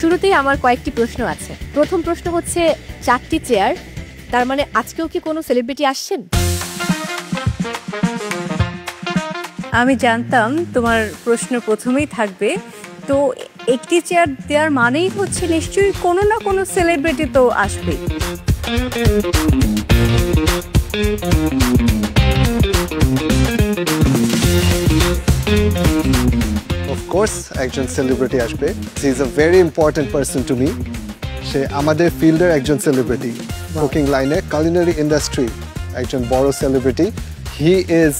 শুরুতেই আমার কয়েকটি প্রশ্ন আছে। প্রথম প্রশ্ন হচ্ছে 4টি চেয়ার, তার মানে আজকেও কি কোনো সেলিব্রিটি আসছেন? আমি জানতাম তোমার প্রশ্ন প্রথমেই থাকবে, তো একটি চেয়ার দেওয়ার মানেই হচ্ছে নিশ্চয়ই কোনো না কোনো সেলিব্রিটি তো আসবে। Of course, একজন সেলিব্রিটি আসবে। He is a very important person to me. সে আমাদের ফিল্ডের একজন সেলিব্রিটি, কুকিং লাইনে, culinary industry একজন বড় celebrity. He is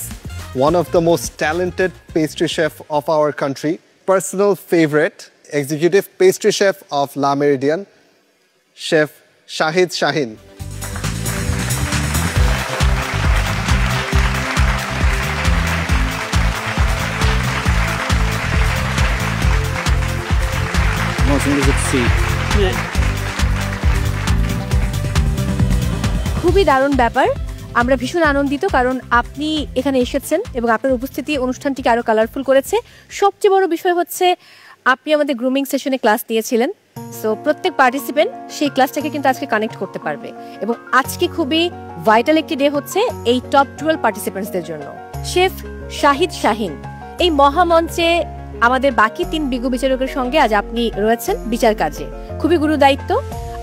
one of the most talented pastry chef of our country, personal favorite, executive pastry chef of La Meridian, Chef Shahid Shahin. খুবই দারুণ ব্যাপার। আমরা ভীষণ আনন্দিত কারণ আপনি এখানে এসেছেন এবং আপনার উপস্থিতি অনুষ্ঠানটিকে আরো কালারফুল করেছে। সবচেয়ে বড় বিষয় হচ্ছে আপনি আমাদের গ্রুমিং সেশনে ক্লাস নিয়েছিলেন, সো প্রত্যেক পার্টিসিপেন্ট সেই ক্লাসটাকে কিন্তু আজকে কানেক্ট করতে পারবে এবং আজকে খুবই ভাইটাল একটি ডে হচ্ছে এই টপ 12 পার্টিসিপেন্টসদের জন্য। শেফ শাহিদ শাহিন, এই মহামঞ্চে আমাদের বাকি 3 বিজ্ঞ বিচারকের সঙ্গে আজ আপনি রয়েছেন বিচার কাজে, খুবই গুরু দায়িত্ব।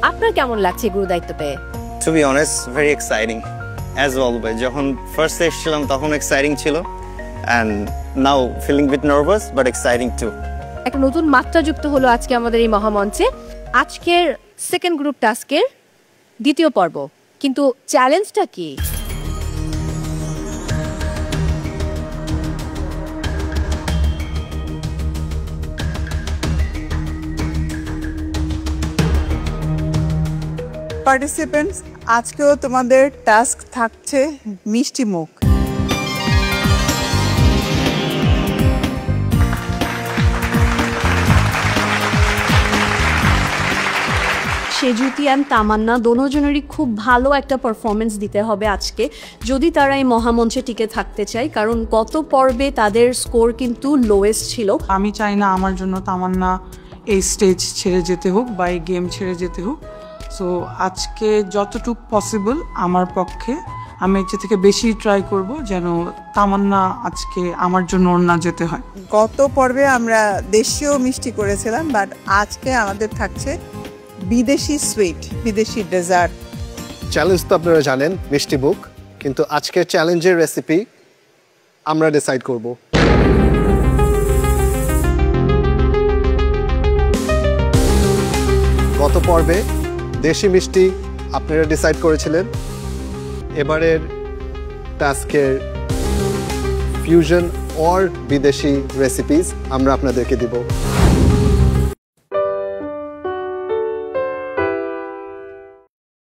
আপনার কেমন লাগছে গুরু দায়িত্ব পেয়ে? To be honest, very exciting as always. যখন ফার্স্ট এসেছিলাম তখন এক্সাইটিং ছিল, and now feeling bit nervous but exciting too. একটা নতুন মাত্রা যুক্ত হলো আজকে আমাদের এই মহামঞ্চে। আজকের সেকেন্ড গ্রুপ টাস্কের দ্বিতীয় পর্ব, কিন্তু চ্যালেঞ্জটা কি? পার্টিসিপেন্টস, আজকেও তোমাদের টাস্ক থাকছে মিষ্টি মুখ। সেজুতি অ্যান্ড তামান্না দোনোজনেরই খুব ভালো একটা পারফরমেন্স দিতে হবে আজকে, যদি তারা এই মহামঞ্চে টিকে থাকতে চায়, কারণ গত পর্বে তাদের স্কোর কিন্তু লোয়েস্ট ছিল। আমি চাই না আমার জন্য তামান্না এই স্টেজ ছেড়ে যেতে হোক বা এই গেম ছেড়ে যেতে হোক। সো আজকে যতটুকু পসিবল আমার পক্ষে আমি এর থেকে বেশি ট্রাই করব যেন তামান্না আজকে আমার জন্য ওর না যেতে হয়। গত পর্বে আমরা দেশীয় মিষ্টি করেছিলাম, বাট আজকে আমাদের থাকছে বিদেশি সুইট, বিদেশি ডেজার্ট। চ্যালেঞ্জ তো আপনারা জানেন, মিষ্টি মুখ, কিন্তু আজকের চ্যালেঞ্জের রেসিপি আমরা ডিসাইড করব। গত পর্বে দেশি মিষ্টি আপনারা ডিসাইড করেছিলেন, এবারের টাস্কের ফিউশন অর বিদেশি রেসিপিস আমরা আপনাদেরকে দিব।